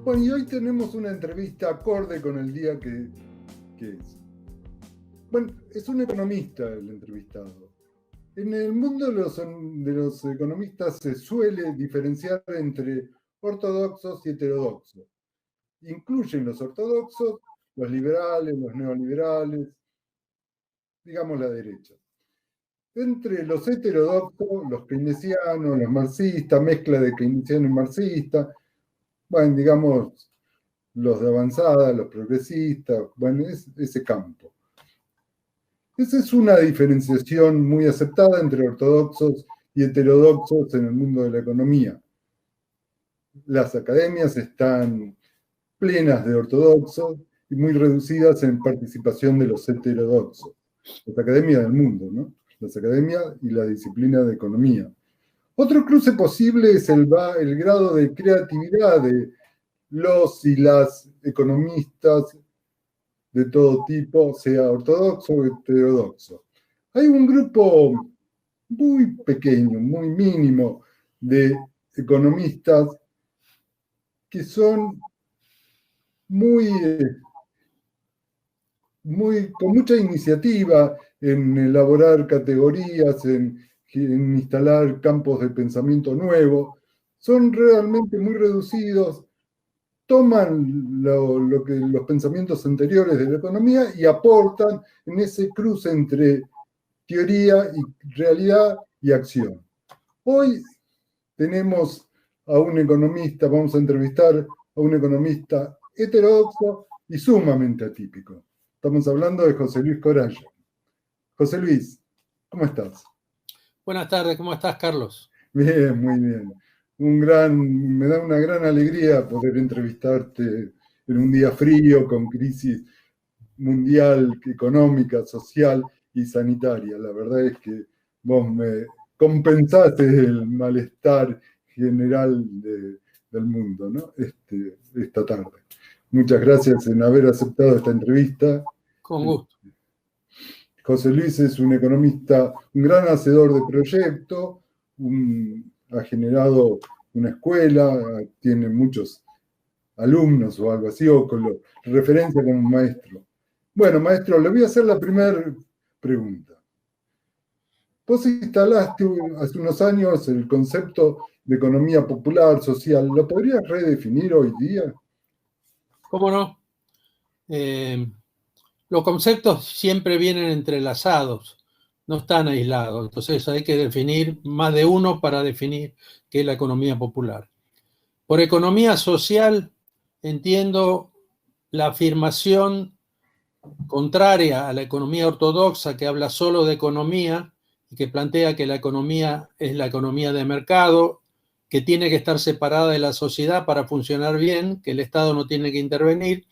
Bueno, y hoy tenemos una entrevista acorde con el día que es. Bueno, es un economista el entrevistado. En el mundo de los economistas se suele diferenciar entre ortodoxos y heterodoxos. Incluyen los ortodoxos, los liberales, los neoliberales, digamos la derecha. Entre los heterodoxos, los keynesianos, los marxistas, mezcla de keynesiano y marxista, bueno, digamos, los de avanzada, los progresistas, bueno, es ese campo. Esa es una diferenciación muy aceptada entre ortodoxos y heterodoxos en el mundo de la economía. Las academias están plenas de ortodoxos y muy reducidas en participación de los heterodoxos. Las academias del mundo, ¿no? Las academias y la disciplina de economía. Otro cruce posible es el grado de creatividad de los y las economistas de todo tipo, sea ortodoxo o heterodoxo. Hay un grupo muy pequeño, muy mínimo de economistas que son con mucha iniciativa en elaborar categorías, en instalar campos de pensamiento nuevo. Son realmente muy reducidos, toman los pensamientos anteriores de la economía y aportan en ese cruce entre teoría y realidad y acción. Hoy tenemos a un economista, vamos a entrevistar a un economista heterodoxo y sumamente atípico. Estamos hablando de José Luis Coralla. José Luis, ¿cómo estás? Buenas tardes, ¿cómo estás, Carlos? Bien, muy bien. Me da una gran alegría poder entrevistarte en un día frío, con crisis mundial, económica, social y sanitaria. La verdad es que vos me compensaste el malestar general del mundo, ¿no? Esta tarde. Muchas gracias en haber aceptado esta entrevista. Con gusto. José Luis es un economista, un gran hacedor de proyectos, ha generado una escuela, tiene muchos alumnos o algo así, o con referencia como maestro. Bueno, maestro, le voy a hacer la primera pregunta. Vos instalaste hace unos años el concepto de economía popular, social. ¿Lo podrías redefinir hoy día? ¿Cómo no? Los conceptos siempre vienen entrelazados, no están aislados. Entonces hay que definir más de uno para definir qué es la economía popular. Por economía social entiendo la afirmación contraria a la economía ortodoxa, que habla solo de economía y que plantea que la economía es la economía de mercado, que tiene que estar separada de la sociedad para funcionar bien, que el Estado no tiene que intervenir.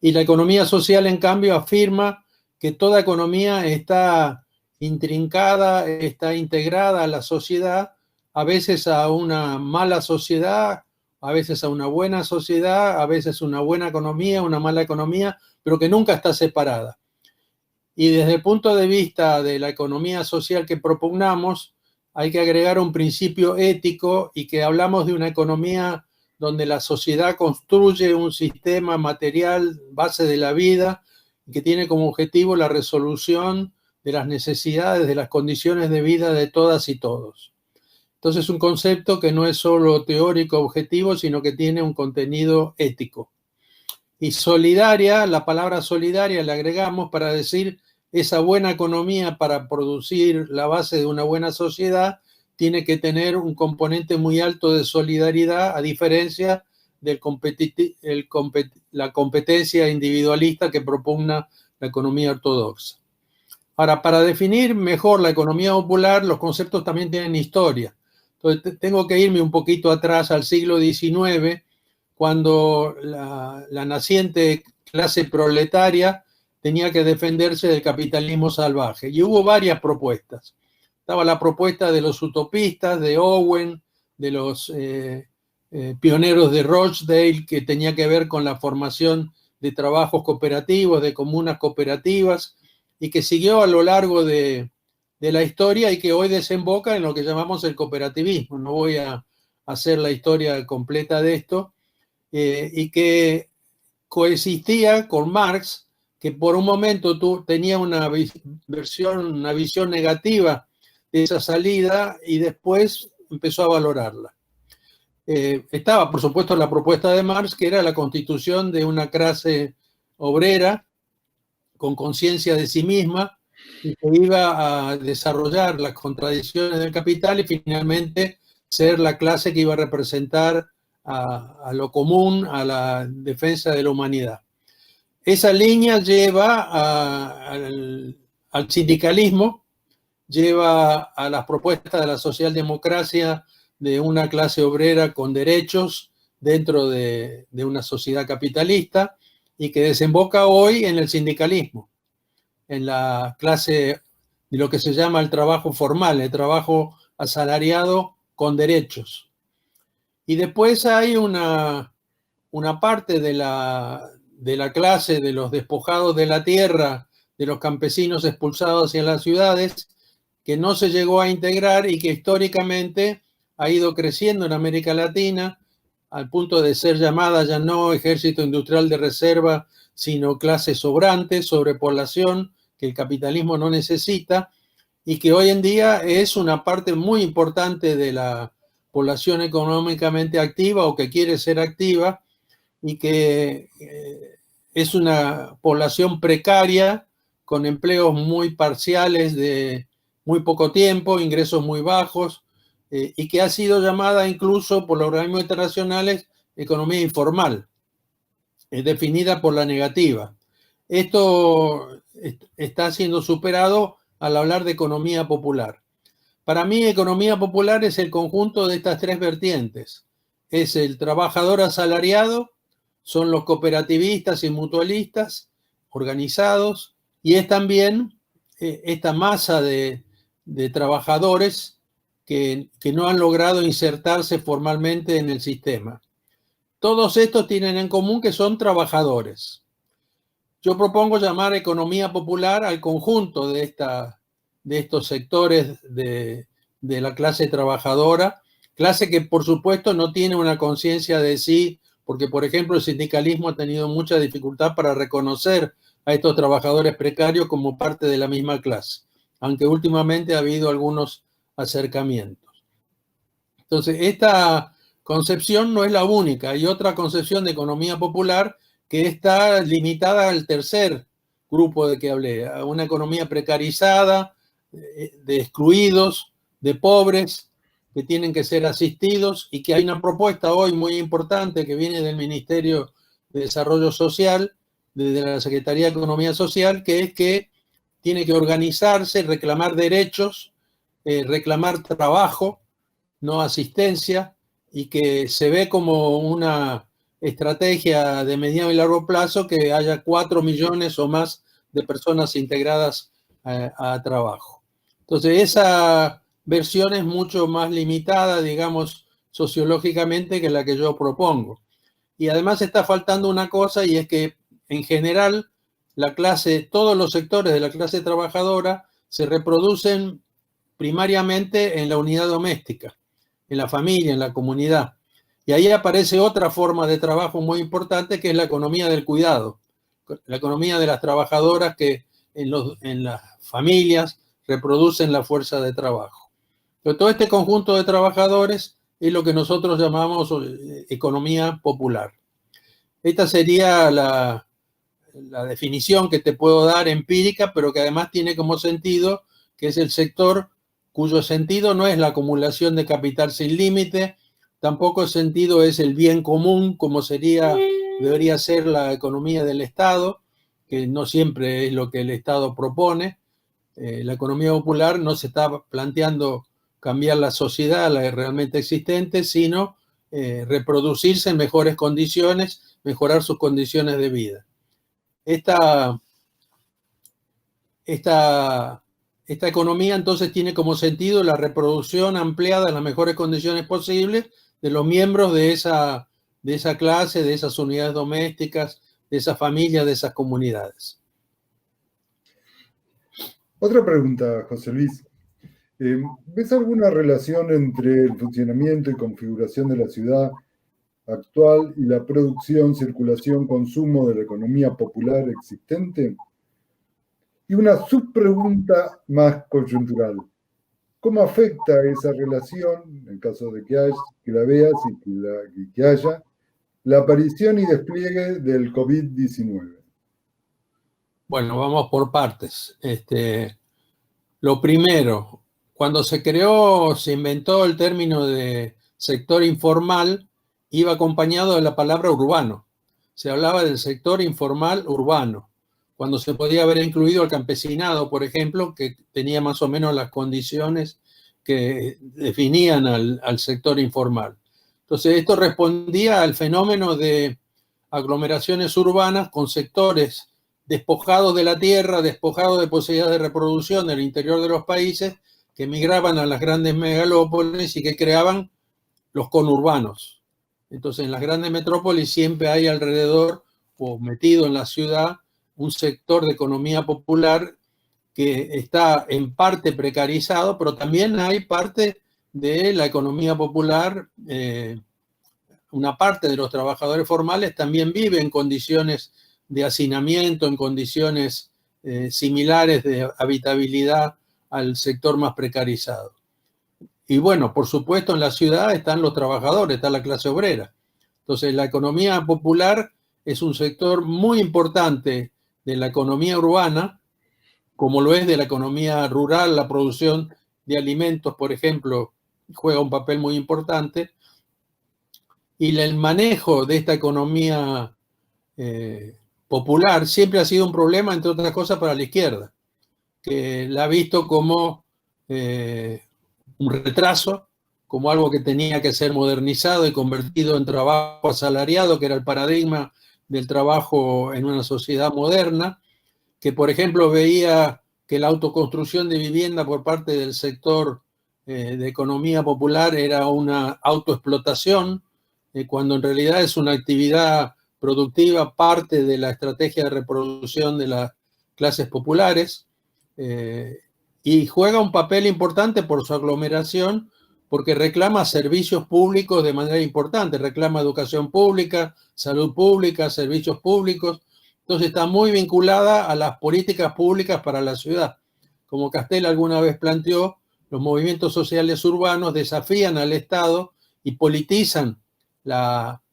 Y la economía social, en cambio, afirma que toda economía está intrincada, está integrada a la sociedad, a veces a una mala sociedad, a veces a una buena sociedad, a veces una buena economía, una mala economía, pero que nunca está separada. Y desde el punto de vista de la economía social que propugnamos, hay que agregar un principio ético y que hablamos de una economía donde la sociedad construye un sistema material base de la vida que tiene como objetivo la resolución de las necesidades, de las condiciones de vida de todas y todos. Entonces es un concepto que no es solo teórico objetivo, sino que tiene un contenido ético. Y solidaria, la palabra solidaria la agregamos para decir esa buena economía para producir la base de una buena sociedad tiene que tener un componente muy alto de solidaridad, a diferencia de la competencia individualista que propugna la economía ortodoxa. Ahora, para definir mejor la economía popular, los conceptos también tienen historia. Entonces, tengo que irme un poquito atrás al siglo XIX, cuando la naciente clase proletaria tenía que defenderse del capitalismo salvaje. Y hubo varias propuestas. Estaba la propuesta de los utopistas, de Owen, de los pioneros de Rochdale, que tenía que ver con la formación de trabajos cooperativos, de comunas cooperativas, y que siguió a lo largo de la historia y que hoy desemboca en lo que llamamos el cooperativismo. No voy a hacer la historia completa de esto, y que coexistía con Marx, que por un momento tenía una visión negativa de esa salida y después empezó a valorarla. Estaba, por supuesto, la propuesta de Marx, que era la constitución de una clase obrera con conciencia de sí misma y que iba a desarrollar las contradicciones del capital y finalmente ser la clase que iba a representar a lo común, a la defensa de la humanidad. Esa línea lleva al sindicalismo, lleva a las propuestas de la socialdemocracia de una clase obrera con derechos dentro de una sociedad capitalista y que desemboca hoy en el sindicalismo, en la clase de lo que se llama el trabajo formal, el trabajo asalariado con derechos. Y después hay una parte de la clase de los despojados de la tierra, de los campesinos expulsados hacia las ciudades, que no se llegó a integrar y que históricamente ha ido creciendo en América Latina al punto de ser llamada ya no ejército industrial de reserva, sino clase sobrante, sobrepoblación, que el capitalismo no necesita y que hoy en día es una parte muy importante de la población económicamente activa o que quiere ser activa y que es una población precaria con empleos muy parciales de muy poco tiempo, ingresos muy bajos, y que ha sido llamada incluso por los organismos internacionales economía informal, definida por la negativa. Esto está siendo superado al hablar de economía popular. Para mí, economía popular es el conjunto de estas tres vertientes. Es el trabajador asalariado, son los cooperativistas y mutualistas organizados, y es también esta masa de trabajadores que no han logrado insertarse formalmente en el sistema. Todos estos tienen en común que son trabajadores. Yo propongo llamar economía popular al conjunto de estos sectores de la clase trabajadora, clase que por supuesto no tiene una conciencia de sí, porque por ejemplo el sindicalismo ha tenido mucha dificultad para reconocer a estos trabajadores precarios como parte de la misma clase, aunque últimamente ha habido algunos acercamientos. Entonces, esta concepción no es la única, hay otra concepción de economía popular que está limitada al tercer grupo de que hablé, a una economía precarizada, de excluidos, de pobres, que tienen que ser asistidos y que hay una propuesta hoy muy importante que viene del Ministerio de Desarrollo Social, de la Secretaría de Economía Social, que es que tiene que organizarse, reclamar derechos, reclamar trabajo, no asistencia, y que se ve como una estrategia de mediano y largo plazo que haya 4 millones o más de personas integradas a trabajo. Entonces, esa versión es mucho más limitada, digamos, sociológicamente que la que yo propongo. Y además está faltando una cosa, y es que en general la clase, todos los sectores de la clase trabajadora se reproducen primariamente en la unidad doméstica, en la familia, en la comunidad. Y ahí aparece otra forma de trabajo muy importante, que es la economía del cuidado, la economía de las trabajadoras que en las familias reproducen la fuerza de trabajo. Pero todo este conjunto de trabajadores es lo que nosotros llamamos economía popular. Esta sería la definición que te puedo dar empírica, pero que además tiene como sentido que es el sector cuyo sentido no es la acumulación de capital sin límite, tampoco el sentido es el bien común, como debería ser la economía del Estado, que no siempre es lo que el Estado propone. La economía popular no se está planteando cambiar la sociedad, la realmente existente, sino reproducirse en mejores condiciones, mejorar sus condiciones de vida. Esta economía entonces tiene como sentido la reproducción ampliada en las mejores condiciones posibles de los miembros de esa clase, de esas unidades domésticas, de esas familias, de esas comunidades. Otra pregunta, José Luis. ¿Ves alguna relación entre el funcionamiento y configuración de la ciudad actual y la producción, circulación, consumo de la economía popular existente? Y una subpregunta más coyuntural. ¿Cómo afecta esa relación, en caso de que la veas y que haya, la aparición y despliegue del COVID-19? Bueno, vamos por partes. Lo primero, cuando se inventó el término de sector informal, iba acompañado de la palabra urbano. Se hablaba del sector informal urbano, cuando se podía haber incluido al campesinado, por ejemplo, que tenía más o menos las condiciones que definían al sector informal. Entonces, esto respondía al fenómeno de aglomeraciones urbanas con sectores despojados de la tierra, despojados de posibilidades de reproducción del interior de los países, que migraban a las grandes megalópolis y que creaban los conurbanos. Entonces, en las grandes metrópolis siempre hay alrededor, o metido en la ciudad, un sector de economía popular que está en parte precarizado, pero también hay parte de la economía popular. Una parte de los trabajadores formales también vive en condiciones de hacinamiento, en condiciones similares de habitabilidad al sector más precarizado. Y bueno, por supuesto, en la ciudad están los trabajadores, está la clase obrera. Entonces, la economía popular es un sector muy importante de la economía urbana, como lo es de la economía rural. La producción de alimentos, por ejemplo, juega un papel muy importante. Y el manejo de esta economía popular siempre ha sido un problema, entre otras cosas, para la izquierda, que la ha visto como un retraso, como algo que tenía que ser modernizado y convertido en trabajo asalariado, que era el paradigma del trabajo en una sociedad moderna, que por ejemplo veía que la autoconstrucción de vivienda por parte del sector de economía popular era una autoexplotación, cuando en realidad es una actividad productiva, parte de la estrategia de reproducción de las clases populares, y juega un papel importante por su aglomeración, porque reclama servicios públicos de manera importante, reclama educación pública, salud pública, servicios públicos. Entonces está muy vinculada a las políticas públicas para la ciudad. Como Castel alguna vez planteó, los movimientos sociales urbanos desafían al Estado y politizan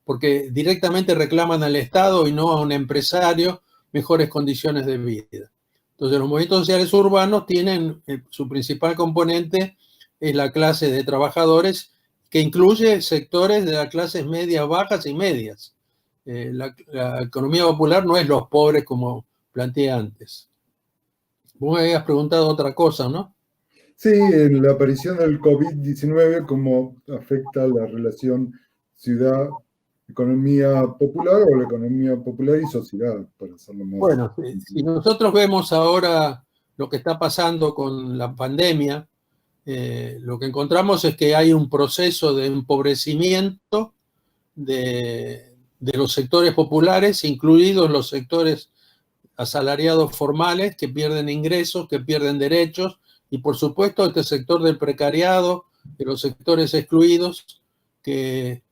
porque directamente reclaman al Estado y no a un empresario mejores condiciones de vida. Entonces los movimientos sociales urbanos tienen su principal componente es la clase de trabajadores, que incluye sectores de las clases medias, bajas y medias. La economía popular no es los pobres como planteé antes. Vos me habías preguntado otra cosa, ¿no? Sí, en la aparición del COVID-19, cómo afecta la relación ciudad-economía popular o la economía popular y sociedad, para hacerlo más. Bueno, si nosotros vemos ahora lo que está pasando con la pandemia, lo que encontramos es que hay un proceso de empobrecimiento de los sectores populares, incluidos los sectores asalariados formales, que pierden ingresos, que pierden derechos, y por supuesto este sector del precariado, de los sectores excluidos, que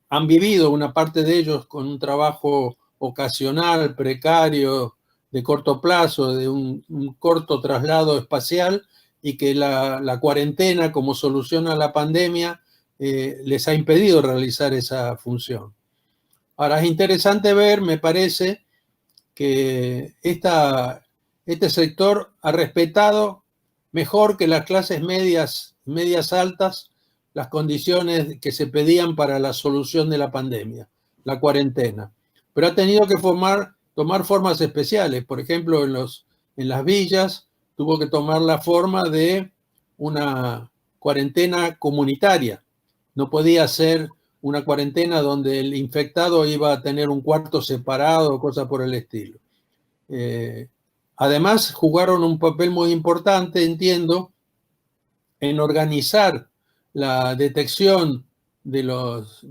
han vivido una parte de ellos con un trabajo ocasional, precario, de corto plazo, de un corto traslado espacial, y que la cuarentena como solución a la pandemia les ha impedido realizar esa función. Ahora, es interesante ver, me parece, que este sector ha respetado mejor que las clases medias altas las condiciones que se pedían para la solución de la pandemia, la cuarentena. Pero ha tenido que tomar formas especiales. Por ejemplo, en las villas tuvo que tomar la forma de una cuarentena comunitaria. No podía ser una cuarentena donde el infectado iba a tener un cuarto separado o cosas por el estilo. Además, jugaron un papel muy importante, entiendo, en organizar la detección de las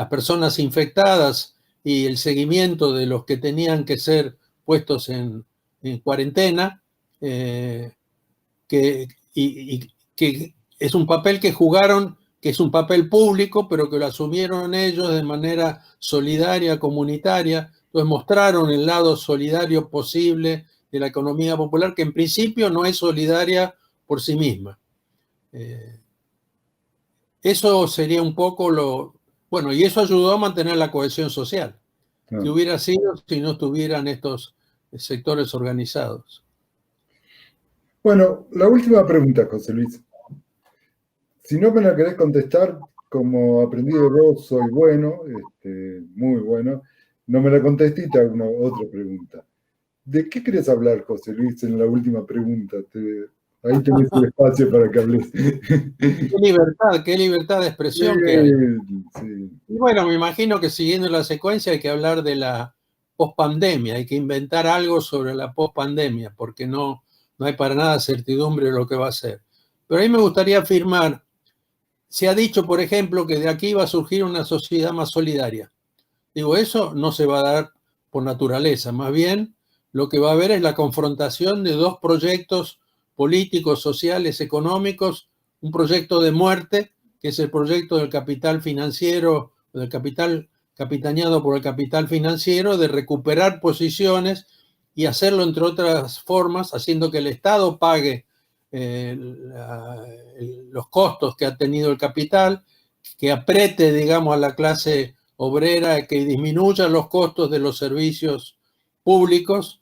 personas infectadas y el seguimiento de los que tenían que ser puestos en cuarentena, que es un papel que jugaron que es un papel público, pero que lo asumieron ellos de manera solidaria, comunitaria. Entonces mostraron el lado solidario posible de la economía popular, que en principio no es solidaria por sí misma. Eso sería un poco lo... Bueno, y eso ayudó a mantener la cohesión social, que hubiera sido si no estuvieran estos sectores organizados. Bueno, la última pregunta, José Luis. Si no me la querés contestar, como aprendí de vos, soy bueno, muy bueno, no me la contesté y te hago otra pregunta. ¿De qué querés hablar, José Luis, en la última pregunta? Ahí tenés el espacio para que hables. Qué libertad de expresión que hay. Sí. Y bueno, me imagino que siguiendo la secuencia hay que hablar de la pospandemia, hay que inventar algo sobre la pospandemia, porque no hay para nada certidumbre de lo que va a ser. Pero ahí me gustaría afirmar, se ha dicho, por ejemplo, que de aquí va a surgir una sociedad más solidaria. Digo, eso no se va a dar por naturaleza, más bien lo que va a haber es la confrontación de dos proyectos políticos, sociales, económicos, un proyecto de muerte, que es el proyecto del capital financiero, del capital capitaneado por el capital financiero, de recuperar posiciones y hacerlo, entre otras formas, haciendo que el Estado pague los costos que ha tenido el capital, que apriete, digamos, a la clase obrera, que disminuya los costos de los servicios públicos,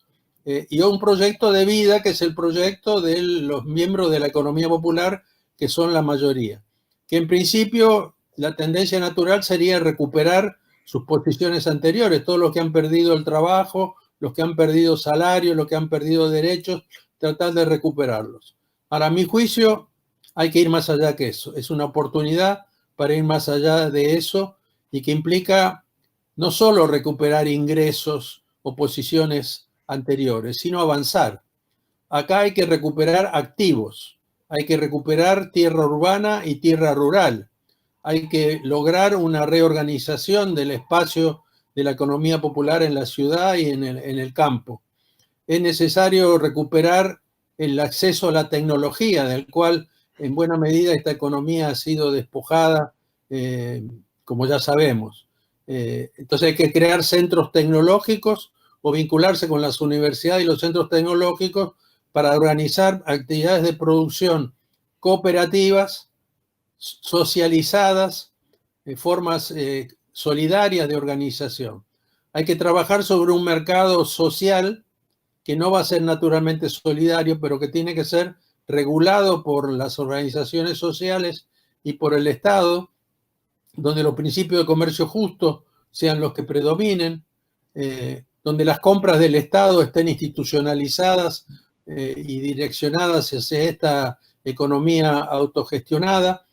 y un proyecto de vida que es el proyecto de los miembros de la economía popular, que son la mayoría. Que en principio la tendencia natural sería recuperar sus posiciones anteriores, todos los que han perdido el trabajo, los que han perdido salario, los que han perdido derechos, tratar de recuperarlos. Para mi juicio, hay que ir más allá que eso. Es una oportunidad para ir más allá de eso y que implica no solo recuperar ingresos o posiciones anteriores, sino avanzar. Acá hay que recuperar activos, hay que recuperar tierra urbana y tierra rural, hay que lograr una reorganización del espacio de la economía popular en la ciudad y en el campo. Es necesario recuperar el acceso a la tecnología, del cual en buena medida esta economía ha sido despojada, como ya sabemos. Entonces hay que crear centros tecnológicos o vincularse con las universidades y los centros tecnológicos para organizar actividades de producción cooperativas, socializadas, formas solidarias de organización. Hay que trabajar sobre un mercado social que no va a ser naturalmente solidario, pero que tiene que ser regulado por las organizaciones sociales y por el Estado, donde los principios de comercio justo sean los que predominen, donde las compras del Estado estén institucionalizadas y direccionadas hacia esta economía autogestionada.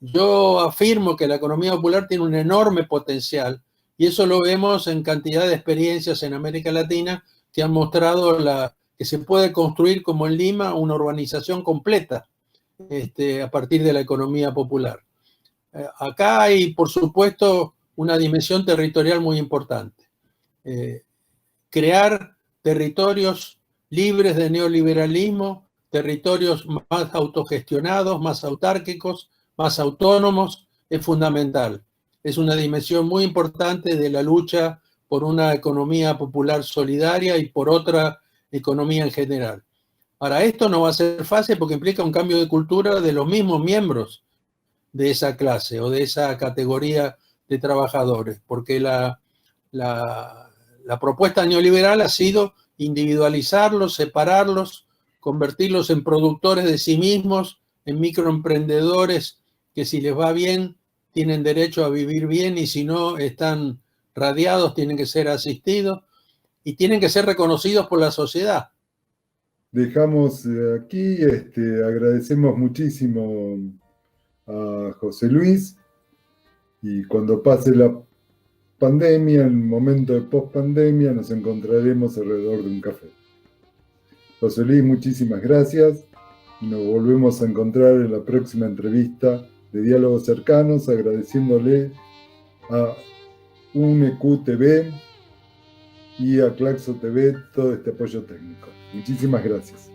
Yo afirmo que la economía popular tiene un enorme potencial y eso lo vemos en cantidad de experiencias en América Latina que han mostrado que se puede construir, como en Lima, una urbanización completa a partir de la economía popular. Acá hay, por supuesto, una dimensión territorial muy importante. Crear territorios libres de neoliberalismo, territorios más autogestionados, más autárquicos, más autónomos, es fundamental. Es una dimensión muy importante de la lucha por una economía popular solidaria y por otra economía en general. Ahora, esto no va a ser fácil porque implica un cambio de cultura de los mismos miembros de esa clase o de esa categoría de trabajadores, porque la propuesta neoliberal ha sido individualizarlos, separarlos, convertirlos en productores de sí mismos, en microemprendedores que si les va bien tienen derecho a vivir bien y si no están radiados, tienen que ser asistidos y tienen que ser reconocidos por la sociedad. Dejamos aquí, agradecemos muchísimo a José Luis y cuando pase la pandemia, en el momento de post-pandemia, nos encontraremos alrededor de un café. José Luis, muchísimas gracias y nos volvemos a encontrar en la próxima entrevista de Diálogos Cercanos, agradeciéndole a UNEQ TV y a Claxo TV todo este apoyo técnico. Muchísimas gracias.